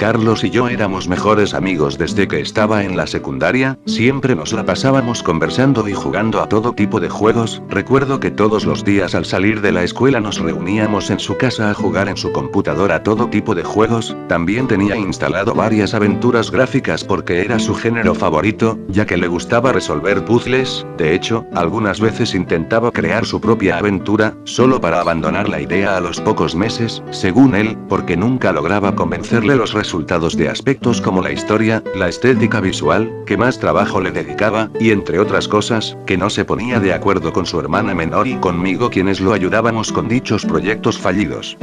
Carlos y yo éramos mejores amigos desde que estaba en la secundaria, siempre nos la pasábamos conversando y jugando a todo tipo de juegos. Recuerdo que todos los días al salir de la escuela nos reuníamos en su casa a jugar en su computadora todo tipo de juegos. También tenía instalado varias aventuras gráficas porque era su género favorito, ya que le gustaba resolver puzzles. De hecho, algunas veces intentaba crear su propia aventura, solo para abandonar la idea a los pocos meses, según él, porque nunca lograba convencerle los resultados de aspectos como la historia, la estética visual, que más trabajo le dedicaba, y entre otras cosas, que no se ponía de acuerdo con su hermana menor y conmigo quienes lo ayudábamos con dichos proyectos fallidos.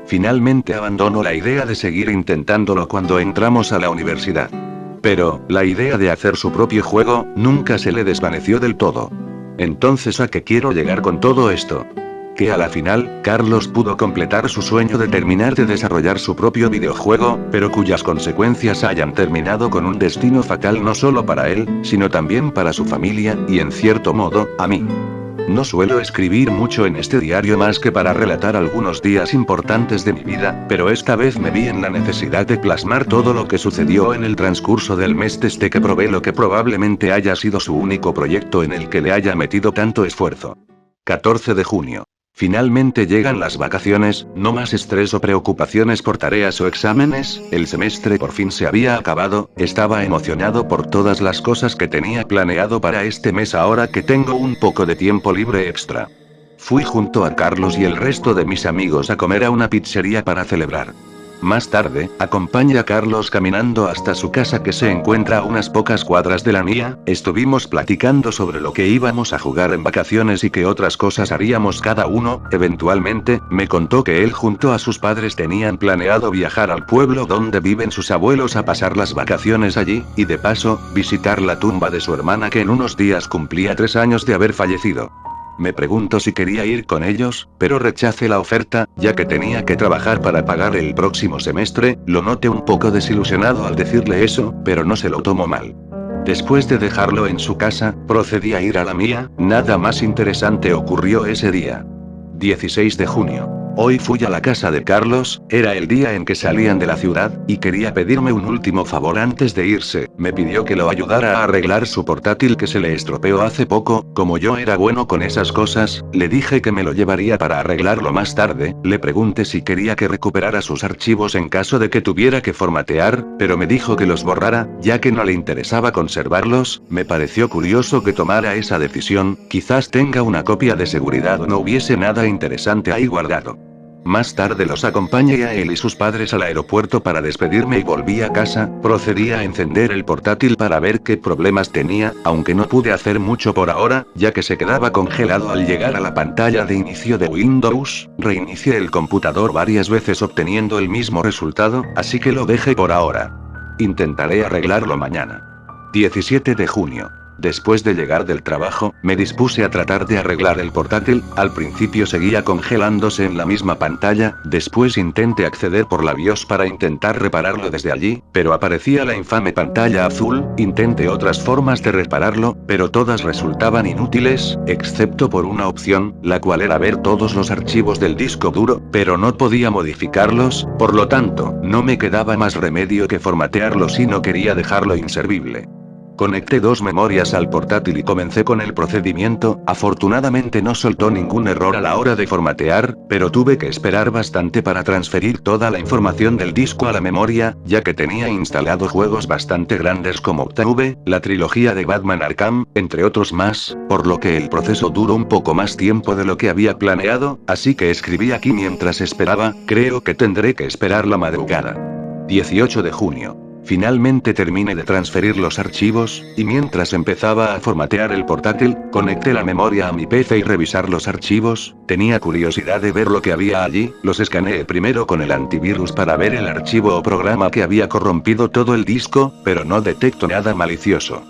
Finalmente abandonó la idea de seguir intentándolo cuando entramos a la universidad. Pero, la idea de hacer su propio juego, nunca se le desvaneció del todo. Entonces, ¿a qué quiero llegar con todo esto? Que a la final, Carlos pudo completar su sueño de terminar de desarrollar su propio videojuego, pero cuyas consecuencias hayan terminado con un destino fatal no solo para él, sino también para su familia, y en cierto modo, a mí. No suelo escribir mucho en este diario más que para relatar algunos días importantes de mi vida, pero esta vez me vi en la necesidad de plasmar todo lo que sucedió en el transcurso del mes desde que probé lo que probablemente haya sido su único proyecto en el que le haya metido tanto esfuerzo. 14 de junio. Finalmente llegan las vacaciones, no más estrés o preocupaciones por tareas o exámenes, el semestre por fin se había acabado, estaba emocionado por todas las cosas que tenía planeado para este mes ahora que tengo un poco de tiempo libre extra. Fui junto a Carlos y el resto de mis amigos a comer a una pizzería para celebrar. Más tarde, acompañé a Carlos caminando hasta su casa que se encuentra a unas pocas cuadras de la mía. Estuvimos platicando sobre lo que íbamos a jugar en vacaciones y qué otras cosas haríamos cada uno. Eventualmente, me contó que él junto a sus padres tenían planeado viajar al pueblo donde viven sus abuelos a pasar las vacaciones allí, y de paso, visitar la tumba de su hermana que en unos días cumplía 3 años de haber fallecido. Me preguntó si quería ir con ellos, pero rechacé la oferta, ya que tenía que trabajar para pagar el próximo semestre. Lo noté un poco desilusionado al decirle eso, pero no se lo tomó mal. Después de dejarlo en su casa, procedí a ir a la mía. Nada más interesante ocurrió ese día. 16 de junio. Hoy fui a la casa de Carlos, era el día en que salían de la ciudad, y quería pedirme un último favor antes de irse. Me pidió que lo ayudara a arreglar su portátil que se le estropeó hace poco. Como yo era bueno con esas cosas, le dije que me lo llevaría para arreglarlo más tarde. Le pregunté si quería que recuperara sus archivos en caso de que tuviera que formatear, pero me dijo que los borrara, ya que no le interesaba conservarlos. Me pareció curioso que tomara esa decisión, quizás tenga una copia de seguridad o no hubiese nada interesante ahí guardado. Más tarde los acompañé a él y sus padres al aeropuerto para despedirme y volví a casa. Procedí a encender el portátil para ver qué problemas tenía, aunque no pude hacer mucho por ahora, ya que se quedaba congelado al llegar a la pantalla de inicio de Windows. Reinicié el computador varias veces obteniendo el mismo resultado, así que lo dejé por ahora. Intentaré arreglarlo mañana. 17 de junio. Después de llegar del trabajo, me dispuse a tratar de arreglar el portátil. Al principio seguía congelándose en la misma pantalla, después intenté acceder por la BIOS para intentar repararlo desde allí, pero aparecía la infame pantalla azul. Intenté otras formas de repararlo, pero todas resultaban inútiles, excepto por una opción, la cual era ver todos los archivos del disco duro, pero no podía modificarlos, por lo tanto, no me quedaba más remedio que formatearlo si no quería dejarlo inservible. Conecté 2 memorias al portátil y comencé con el procedimiento. Afortunadamente no soltó ningún error a la hora de formatear, pero tuve que esperar bastante para transferir toda la información del disco a la memoria, ya que tenía instalado juegos bastante grandes como Octave, la trilogía de Batman Arkham, entre otros más, por lo que el proceso duró un poco más tiempo de lo que había planeado, así que escribí aquí mientras esperaba. Creo que tendré que esperar la madrugada. 18 de junio. Finalmente terminé de transferir los archivos, y mientras empezaba a formatear el portátil, conecté la memoria a mi PC y revisar los archivos. Tenía curiosidad de ver lo que había allí. Los escaneé primero con el antivirus para ver el archivo o programa que había corrompido todo el disco, pero no detecto nada malicioso.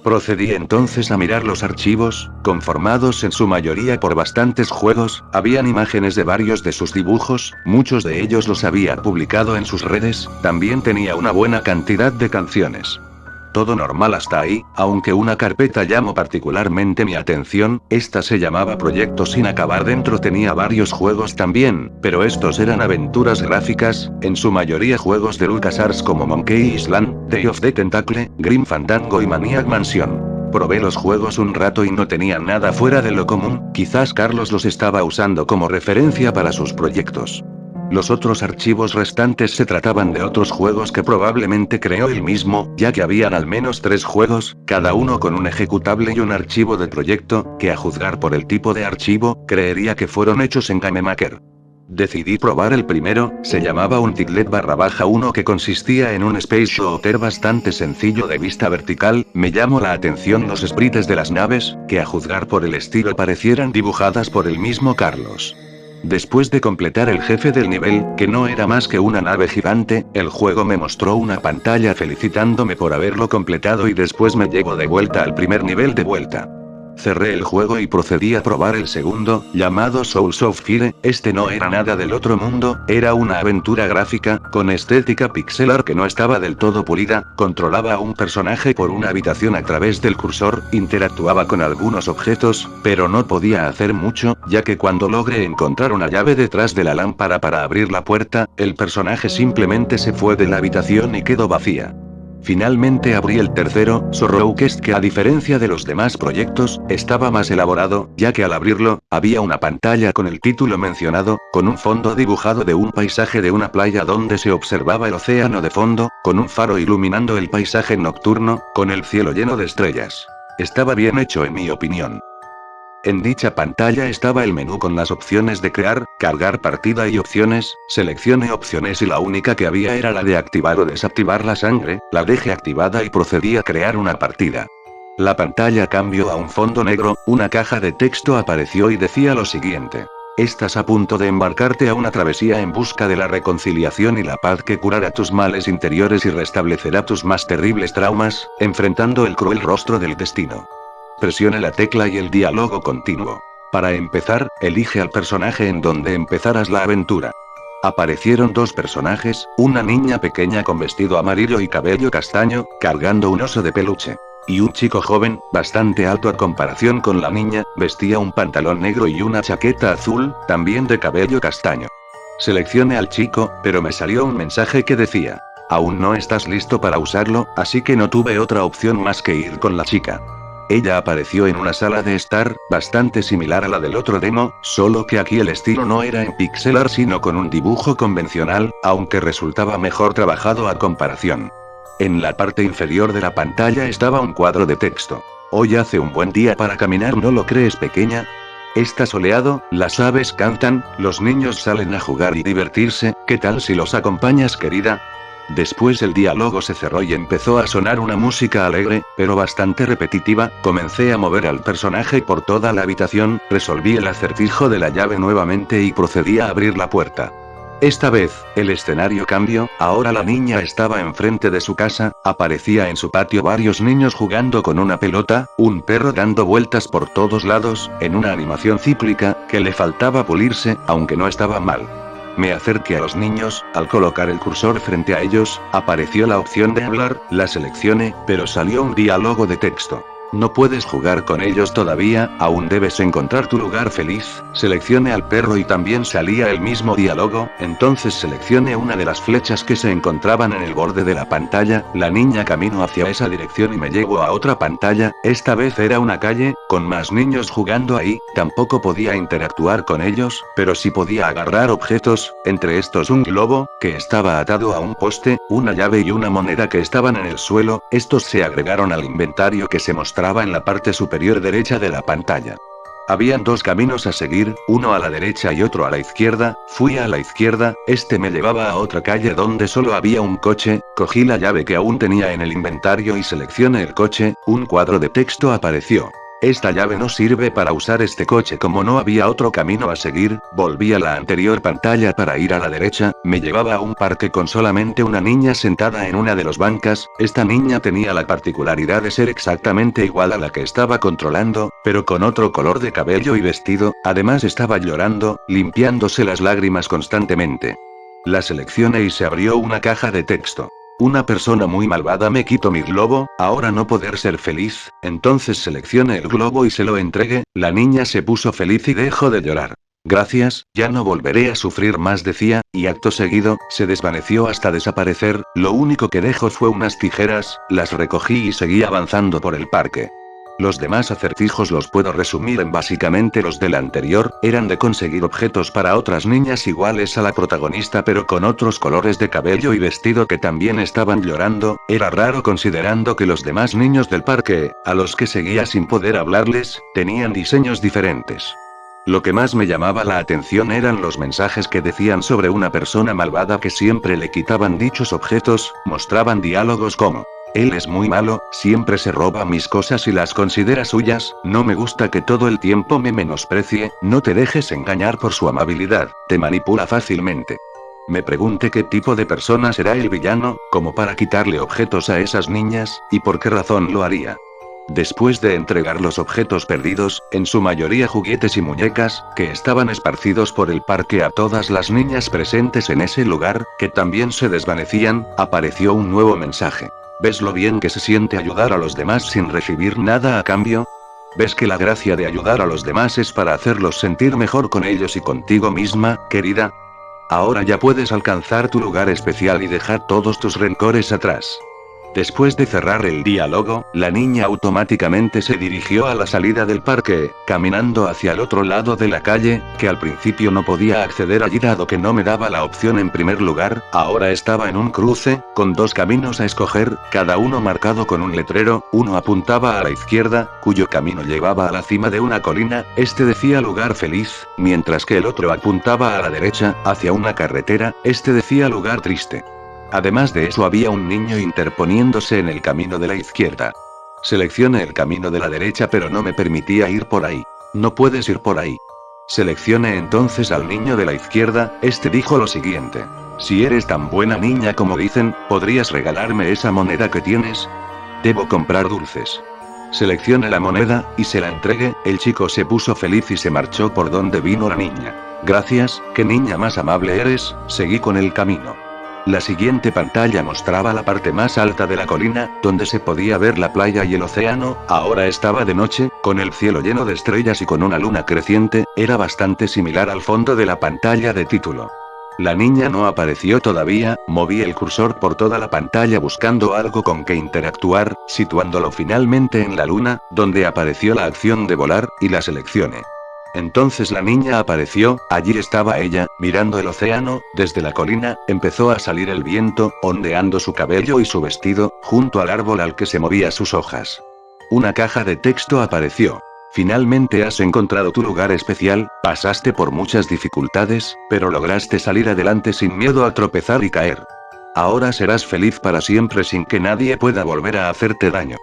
Procedí entonces a mirar los archivos, conformados en su mayoría por bastantes juegos. Habían imágenes de varios de sus dibujos, muchos de ellos los había publicado en sus redes. También tenía una buena cantidad de canciones. Todo normal hasta ahí, aunque una carpeta llamó particularmente mi atención, esta se llamaba Proyecto Sin Acabar. Dentro tenía varios juegos también, pero estos eran aventuras gráficas, en su mayoría juegos de LucasArts como Monkey Island, Day of the Tentacle, Grim Fandango y Maniac Mansion. Probé los juegos un rato y no tenían nada fuera de lo común, quizás Carlos los estaba usando como referencia para sus proyectos. Los otros archivos restantes se trataban de otros juegos que probablemente creó él mismo, ya que habían al menos 3 juegos, cada uno con un ejecutable y un archivo de proyecto, que a juzgar por el tipo de archivo, creería que fueron hechos en GameMaker. Decidí probar el primero, se llamaba Untitled_1 que consistía en un space shooter bastante sencillo de vista vertical. Me llamó la atención los sprites de las naves, que a juzgar por el estilo parecieran dibujadas por el mismo Carlos. Después de completar el jefe del nivel, que no era más que una nave gigante, el juego me mostró una pantalla felicitándome por haberlo completado y después me llevó de vuelta al primer nivel de vuelta. Cerré el juego y procedí a probar el segundo, llamado Souls of Fire. Este no era nada del otro mundo, era una aventura gráfica, con estética pixelar que no estaba del todo pulida. Controlaba a un personaje por una habitación a través del cursor, interactuaba con algunos objetos, pero no podía hacer mucho, ya que cuando logré encontrar una llave detrás de la lámpara para abrir la puerta, el personaje simplemente se fue de la habitación y quedó vacía. Finalmente abrí el tercero, Sorrowquest, que a diferencia de los demás proyectos, estaba más elaborado, ya que al abrirlo, había una pantalla con el título mencionado, con un fondo dibujado de un paisaje de una playa donde se observaba el océano de fondo, con un faro iluminando el paisaje nocturno, con el cielo lleno de estrellas. Estaba bien hecho en mi opinión. En dicha pantalla estaba el menú con las opciones de crear, cargar partida y opciones. Seleccioné opciones y la única que había era la de activar o desactivar la sangre. La dejé activada y procedí a crear una partida. La pantalla cambió a un fondo negro, una caja de texto apareció y decía lo siguiente: estás a punto de embarcarte a una travesía en busca de la reconciliación y la paz que curará tus males interiores y restablecerá tus más terribles traumas, enfrentando el cruel rostro del destino. Presione la tecla y el diálogo continuo. Para empezar, elige al personaje en donde empezarás la aventura. Aparecieron 2 personajes, una niña pequeña con vestido amarillo y cabello castaño, cargando un oso de peluche. Y un chico joven, bastante alto a comparación con la niña, vestía un pantalón negro y una chaqueta azul, también de cabello castaño. Seleccioné al chico, pero me salió un mensaje que decía: aún no estás listo para usarlo, así que no tuve otra opción más que ir con la chica. Ella apareció en una sala de estar, bastante similar a la del otro demo, solo que aquí el estilo no era en pixel art sino con un dibujo convencional, aunque resultaba mejor trabajado a comparación. En la parte inferior de la pantalla estaba un cuadro de texto. Hoy hace un buen día para caminar, ¿no lo crees, pequeña? Está soleado, las aves cantan, los niños salen a jugar y divertirse, ¿qué tal si los acompañas, querida? Después el diálogo se cerró y empezó a sonar una música alegre, pero bastante repetitiva. Comencé a mover al personaje por toda la habitación, resolví el acertijo de la llave nuevamente y procedí a abrir la puerta. Esta vez, el escenario cambió, ahora la niña estaba enfrente de su casa, aparecía en su patio varios niños jugando con una pelota, un perro dando vueltas por todos lados, en una animación cíclica, que le faltaba pulirse, aunque no estaba mal. Me acerqué a los niños, al colocar el cursor frente a ellos, apareció la opción de hablar, la seleccioné, pero salió un diálogo de texto. No puedes jugar con ellos todavía, aún debes encontrar tu lugar feliz. Seleccione al perro y también salía el mismo diálogo, entonces seleccione una de las flechas que se encontraban en el borde de la pantalla. La niña caminó hacia esa dirección y me llevó a otra pantalla, esta vez era una calle, con más niños jugando ahí. Tampoco podía interactuar con ellos, pero sí podía agarrar objetos, entre estos un globo, que estaba atado a un poste, una llave y una moneda que estaban en el suelo. Estos se agregaron al inventario que se mostraba en la parte superior derecha de la pantalla. Habían 2 caminos a seguir, uno a la derecha y otro a la izquierda. Fui a la izquierda, este me llevaba a otra calle donde solo había un coche. Cogí la llave que aún tenía en el inventario y seleccioné el coche. Un cuadro de texto apareció. Esta llave no sirve para usar este coche. Como no había otro camino a seguir, volví a la anterior pantalla para ir a la derecha. Me llevaba a un parque con solamente una niña sentada en una de las bancas. Esta niña tenía la particularidad de ser exactamente igual a la que estaba controlando, pero con otro color de cabello y vestido. Además estaba llorando, limpiándose las lágrimas constantemente. La seleccioné y se abrió una caja de texto. Una persona muy malvada me quitó mi globo, ahora no poder ser feliz, entonces seleccione el globo y se lo entregue. La niña se puso feliz y dejó de llorar. Gracias, ya no volveré a sufrir más, decía, y acto seguido, se desvaneció hasta desaparecer. Lo único que dejó fue unas tijeras, las recogí y seguí avanzando por el parque. Los demás acertijos los puedo resumir en básicamente los del anterior, eran de conseguir objetos para otras niñas iguales a la protagonista pero con otros colores de cabello y vestido que también estaban llorando. Era raro considerando que los demás niños del parque, a los que seguía sin poder hablarles, tenían diseños diferentes. Lo que más me llamaba la atención eran los mensajes que decían sobre una persona malvada que siempre le quitaban dichos objetos, mostraban diálogos como: él es muy malo, siempre se roba mis cosas y las considera suyas, no me gusta que todo el tiempo me menosprecie, no te dejes engañar por su amabilidad, te manipula fácilmente. Me pregunté qué tipo de persona será el villano, como para quitarle objetos a esas niñas, y por qué razón lo haría. Después de entregar los objetos perdidos, en su mayoría juguetes y muñecas, que estaban esparcidos por el parque a todas las niñas presentes en ese lugar, que también se desvanecían, apareció un nuevo mensaje. ¿Ves lo bien que se siente ayudar a los demás sin recibir nada a cambio? ¿Ves que la gracia de ayudar a los demás es para hacerlos sentir mejor con ellos y contigo misma, querida? Ahora ya puedes alcanzar tu lugar especial y dejar todos tus rencores atrás. Después de cerrar el diálogo, la niña automáticamente se dirigió a la salida del parque, caminando hacia el otro lado de la calle, que al principio no podía acceder allí dado que no me daba la opción en primer lugar. Ahora estaba en un cruce, con dos caminos a escoger, cada uno marcado con un letrero. Uno apuntaba a la izquierda, cuyo camino llevaba a la cima de una colina, este decía lugar feliz, mientras que el otro apuntaba a la derecha, hacia una carretera, este decía lugar triste. Además de eso había un niño interponiéndose en el camino de la izquierda. Seleccioné el camino de la derecha pero no me permitía ir por ahí. No puedes ir por ahí. Seleccioné entonces al niño de la izquierda, este dijo lo siguiente: si eres tan buena niña como dicen, ¿podrías regalarme esa moneda que tienes? Debo comprar dulces. Seleccioné la moneda, y se la entregué. El chico se puso feliz y se marchó por donde vino la niña. Gracias, qué niña más amable eres, seguí con el camino. La siguiente pantalla mostraba la parte más alta de la colina, donde se podía ver la playa y el océano. Ahora estaba de noche, con el cielo lleno de estrellas y con una luna creciente, era bastante similar al fondo de la pantalla de título. La niña no apareció todavía, moví el cursor por toda la pantalla buscando algo con que interactuar, situándolo finalmente en la luna, donde apareció la acción de volar, y la seleccioné. Entonces la niña apareció, allí estaba ella, mirando el océano, desde la colina, empezó a salir el viento, ondeando su cabello y su vestido, junto al árbol al que se movía sus hojas. Una caja de texto apareció. Finalmente has encontrado tu lugar especial, pasaste por muchas dificultades, pero lograste salir adelante sin miedo a tropezar y caer. Ahora serás feliz para siempre sin que nadie pueda volver a hacerte daño.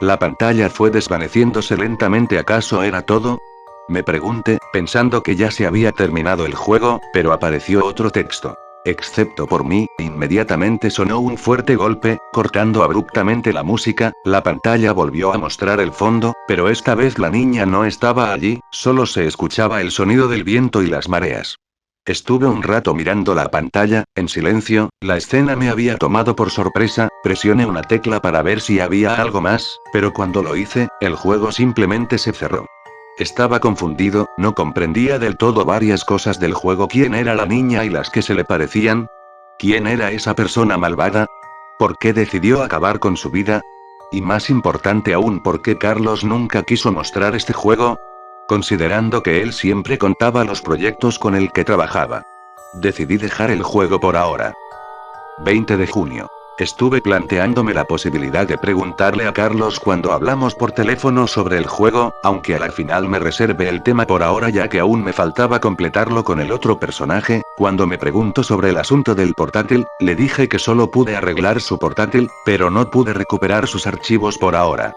La pantalla fue desvaneciéndose lentamente. ¿Acaso era todo? Me pregunté, pensando que ya se había terminado el juego, pero apareció otro texto. Excepto por mí, inmediatamente sonó un fuerte golpe, cortando abruptamente la música. La pantalla volvió a mostrar el fondo, pero esta vez la niña no estaba allí, solo se escuchaba el sonido del viento y las mareas. Estuve un rato mirando la pantalla, en silencio, la escena me había tomado por sorpresa, presioné una tecla para ver si había algo más, pero cuando lo hice, el juego simplemente se cerró. Estaba confundido, no comprendía del todo varias cosas del juego. ¿Quién era la niña y las que se le parecían? ¿Quién era esa persona malvada? ¿Por qué decidió acabar con su vida? Y más importante aún, ¿por qué Carlos nunca quiso mostrar este juego? Considerando que él siempre contaba los proyectos con el que trabajaba. Decidí dejar el juego por ahora. 20 de junio. Estuve planteándome la posibilidad de preguntarle a Carlos cuando hablamos por teléfono sobre el juego, aunque a la final me reservé el tema por ahora ya que aún me faltaba completarlo con el otro personaje. Cuando me preguntó sobre el asunto del portátil, le dije que solo pude arreglar su portátil, pero no pude recuperar sus archivos por ahora.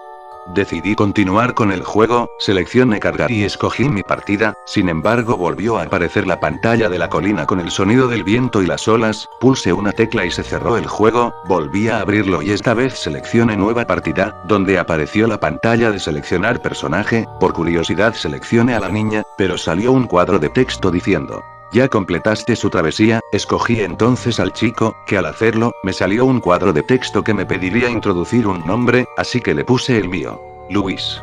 Decidí continuar con el juego, seleccioné cargar y escogí mi partida. Sin embargo volvió a aparecer la pantalla de la colina con el sonido del viento y las olas, pulsé una tecla y se cerró el juego, volví a abrirlo y esta vez seleccioné nueva partida, donde apareció la pantalla de seleccionar personaje. Por curiosidad seleccioné a la niña, pero salió un cuadro de texto diciendo: ¿Ya completaste su travesía? Escogí entonces al chico, que al hacerlo, me salió un cuadro de texto que me pediría introducir un nombre, así que le puse el mío. Luis.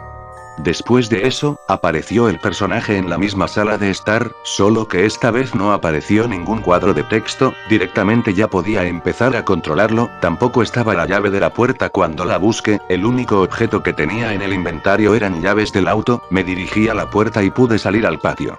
Después de eso, apareció el personaje en la misma sala de estar, solo que esta vez no apareció ningún cuadro de texto, directamente ya podía empezar a controlarlo, tampoco estaba la llave de la puerta cuando la busqué, el único objeto que tenía en el inventario eran llaves del auto, me dirigí a la puerta y pude salir al patio.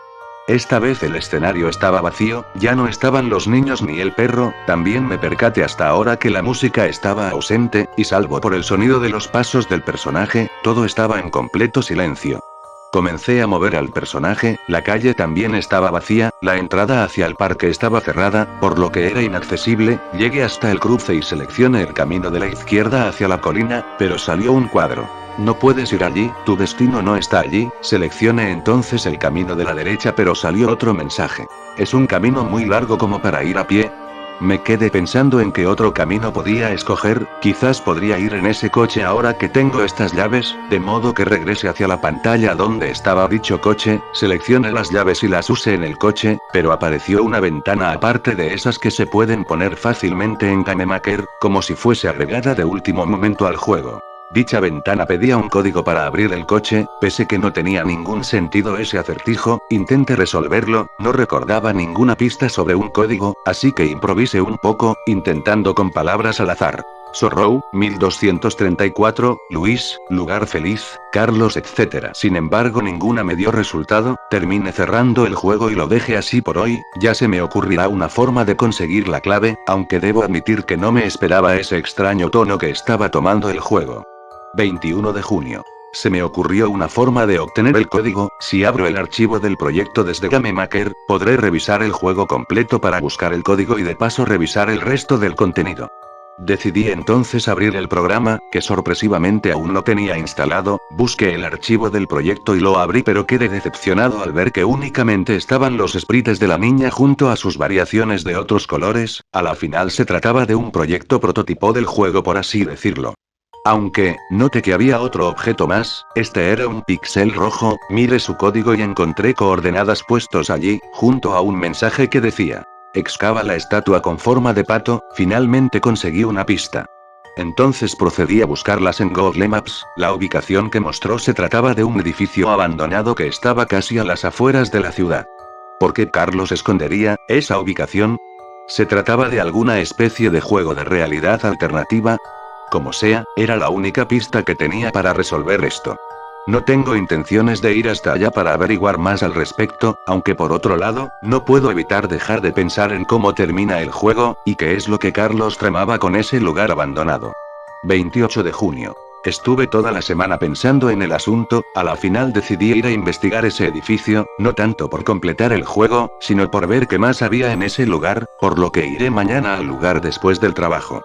Esta vez el escenario estaba vacío, ya no estaban los niños ni el perro, también me percaté hasta ahora que la música estaba ausente, y salvo por el sonido de los pasos del personaje, todo estaba en completo silencio. Comencé a mover al personaje, la calle también estaba vacía, la entrada hacia el parque estaba cerrada, por lo que era inaccesible, llegué hasta el cruce y seleccioné el camino de la izquierda hacia la colina, pero salió un cuadro. No puedes ir allí, tu destino no está allí, seleccioné entonces el camino de la derecha pero salió otro mensaje. Es un camino muy largo como para ir a pie. Me quedé pensando en qué otro camino podía escoger, quizás podría ir en ese coche ahora que tengo estas llaves, de modo que regrese hacia la pantalla donde estaba dicho coche, seleccioné las llaves y las usé en el coche, pero apareció una ventana aparte de esas que se pueden poner fácilmente en Game Maker, como si fuese agregada de último momento al juego. Dicha ventana pedía un código para abrir el coche, pese que no tenía ningún sentido ese acertijo, intenté resolverlo, no recordaba ninguna pista sobre un código, así que improvisé un poco, intentando con palabras al azar. Sorrow, 1234, Luis, lugar feliz, Carlos, etc. Sin embargo ninguna me dio resultado, terminé cerrando el juego y lo dejé así por hoy, ya se me ocurrirá una forma de conseguir la clave, aunque debo admitir que no me esperaba ese extraño tono que estaba tomando el juego. 21 de junio. Se me ocurrió una forma de obtener el código, si abro el archivo del proyecto desde Game Maker, podré revisar el juego completo para buscar el código y de paso revisar el resto del contenido. Decidí entonces abrir el programa, que sorpresivamente aún no tenía instalado, busqué el archivo del proyecto y lo abrí pero quedé decepcionado al ver que únicamente estaban los sprites de la niña junto a sus variaciones de otros colores, a la final se trataba de un proyecto prototipo del juego por así decirlo. Aunque, noté que había otro objeto más, este era un píxel rojo, miré su código y encontré coordenadas puestos allí, junto a un mensaje que decía: excava la estatua con forma de pato, finalmente conseguí una pista. Entonces procedí a buscarlas en Google Maps, la ubicación que mostró se trataba de un edificio abandonado que estaba casi a las afueras de la ciudad. ¿Por qué Carlos escondería esa ubicación? ¿Se trataba de alguna especie de juego de realidad alternativa? Como sea, era la única pista que tenía para resolver esto. No tengo intenciones de ir hasta allá para averiguar más al respecto, aunque por otro lado, no puedo evitar dejar de pensar en cómo termina el juego, y qué es lo que Carlos tramaba con ese lugar abandonado. 28 de junio. Estuve toda la semana pensando en el asunto, a la final decidí ir a investigar ese edificio, no tanto por completar el juego, sino por ver qué más había en ese lugar, por lo que iré mañana al lugar después del trabajo.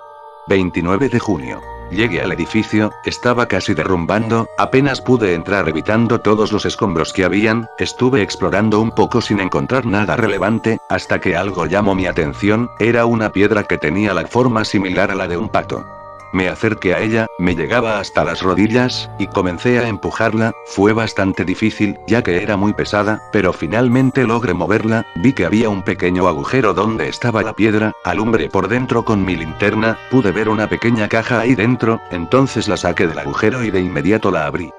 29 de junio. Llegué al edificio, estaba casi derrumbando, apenas pude entrar evitando todos los escombros que habían, estuve explorando un poco sin encontrar nada relevante, hasta que algo llamó mi atención, era una piedra que tenía la forma similar a la de un pato. Me acerqué a ella, me llegaba hasta las rodillas, y comencé a empujarla, fue bastante difícil, ya que era muy pesada, pero finalmente logré moverla, vi que había un pequeño agujero donde estaba la piedra, alumbré por dentro con mi linterna, pude ver una pequeña caja ahí dentro, entonces la saqué del agujero y de inmediato la abrí.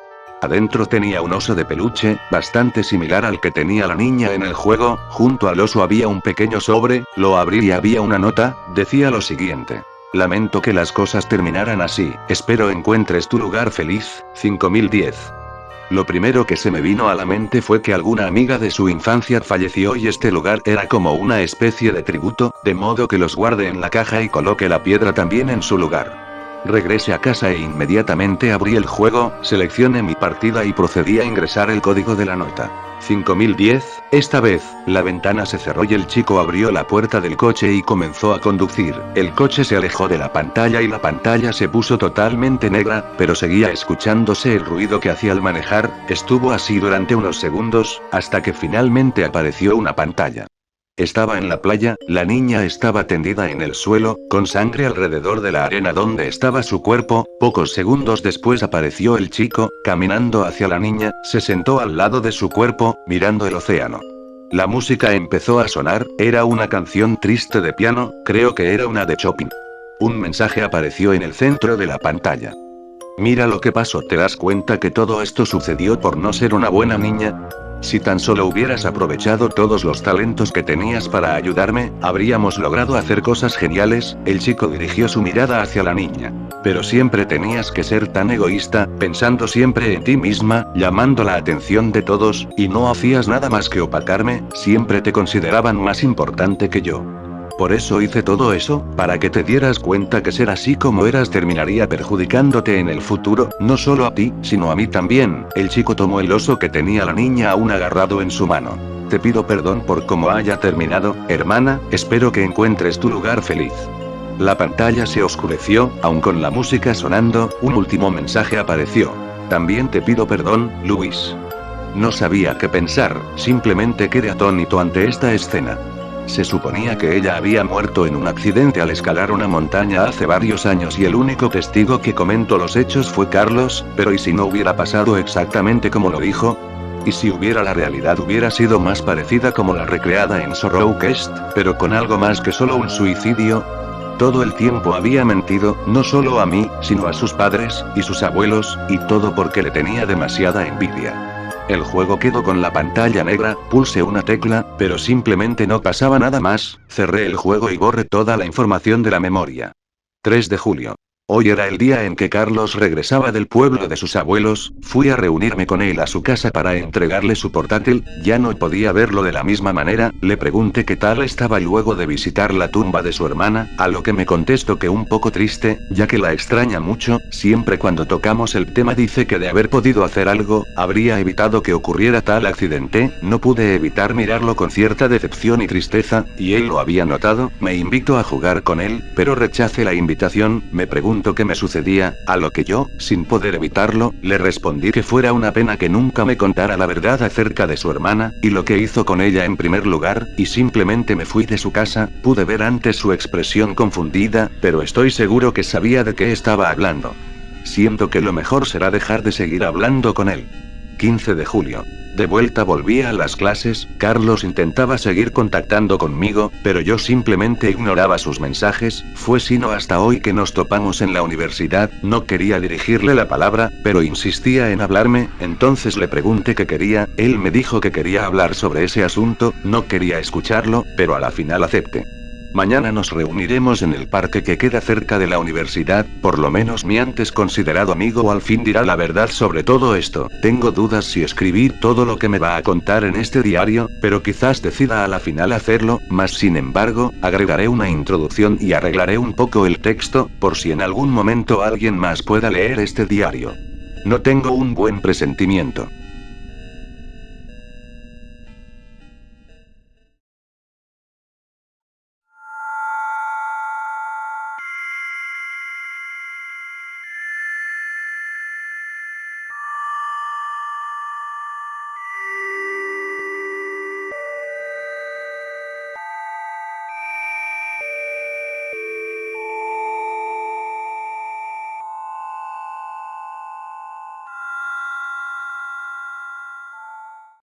Adentro tenía un oso de peluche, bastante similar al que tenía la niña en el juego, junto al oso había un pequeño sobre, lo abrí y había una nota, decía lo siguiente: lamento que las cosas terminaran así, espero encuentres tu lugar feliz, 5010. Lo primero que se me vino a la mente fue que alguna amiga de su infancia falleció y este lugar era como una especie de tributo, de modo que los guardé en la caja y coloqué la piedra también en su lugar. Regresé a casa e inmediatamente abrí el juego, seleccioné mi partida y procedí a ingresar el código de la nota. 5010, esta vez, la ventana se cerró y el chico abrió la puerta del coche y comenzó a conducir. El coche se alejó de la pantalla y la pantalla se puso totalmente negra, pero seguía escuchándose el ruido que hacía al manejar, estuvo así durante unos segundos, hasta que finalmente apareció una pantalla. Estaba en la playa, la niña estaba tendida en el suelo, con sangre alrededor de la arena donde estaba su cuerpo, pocos segundos después apareció el chico, caminando hacia la niña, se sentó al lado de su cuerpo, mirando el océano. La música empezó a sonar, era una canción triste de piano, creo que era una de Chopin. Un mensaje apareció en el centro de la pantalla. Mira lo que pasó, ¿te das cuenta que todo esto sucedió por no ser una buena niña? Si tan solo hubieras aprovechado todos los talentos que tenías para ayudarme, habríamos logrado hacer cosas geniales. El chico dirigió su mirada hacia la niña. Pero siempre tenías que ser tan egoísta, pensando siempre en ti misma, llamando la atención de todos, y no hacías nada más que opacarme, siempre te consideraban más importante que yo. Por eso hice todo eso, para que te dieras cuenta que ser así como eras terminaría perjudicándote en el futuro, no solo a ti, sino a mí también. El chico tomó el oso que tenía la niña aún agarrado en su mano. Te pido perdón por cómo haya terminado, hermana, espero que encuentres tu lugar feliz. La pantalla se oscureció, aun con la música sonando, un último mensaje apareció. También te pido perdón, Luis. No sabía qué pensar, simplemente quedé atónito ante esta escena. Se suponía que ella había muerto en un accidente al escalar una montaña hace varios años y el único testigo que comentó los hechos fue Carlos, pero ¿y si no hubiera pasado exactamente como lo dijo? ¿Y si la realidad hubiera sido más parecida como la recreada en Sorrowcast, pero con algo más que solo un suicidio? Todo el tiempo había mentido, no solo a mí, sino a sus padres, y sus abuelos, y todo porque le tenía demasiada envidia. El juego quedó con la pantalla negra, pulsé una tecla, pero simplemente no pasaba nada más, cerré el juego y borré toda la información de la memoria. 3 de julio. Hoy era el día en que Carlos regresaba del pueblo de sus abuelos, fui a reunirme con él a su casa para entregarle su portátil, ya no podía verlo de la misma manera, le pregunté qué tal estaba luego de visitar la tumba de su hermana, a lo que me contestó que un poco triste, ya que la extraña mucho, siempre cuando tocamos el tema dice que de haber podido hacer algo, habría evitado que ocurriera tal accidente, no pude evitar mirarlo con cierta decepción y tristeza, y él lo había notado, me invitó a jugar con él, pero rechacé la invitación, me preguntó qué me sucedía, a lo que yo, sin poder evitarlo, le respondí que fuera una pena que nunca me contara la verdad acerca de su hermana, y lo que hizo con ella en primer lugar, y simplemente me fui de su casa. Pude ver antes su expresión confundida, pero estoy seguro que sabía de qué estaba hablando. Siento que lo mejor será dejar de seguir hablando con él. 15 de julio. De vuelta volví a las clases, Carlos intentaba seguir contactando conmigo, pero yo simplemente ignoraba sus mensajes, fue sino hasta hoy que nos topamos en la universidad, no quería dirigirle la palabra, pero insistía en hablarme, entonces le pregunté qué quería, él me dijo que quería hablar sobre ese asunto, no quería escucharlo, pero a la final acepté. Mañana nos reuniremos en el parque que queda cerca de la universidad, por lo menos mi antes considerado amigo al fin dirá la verdad sobre todo esto. Tengo dudas si escribir todo lo que me va a contar en este diario, pero quizás decida a la final hacerlo, mas sin embargo, agregaré una introducción y arreglaré un poco el texto, por si en algún momento alguien más pueda leer este diario. No tengo un buen presentimiento.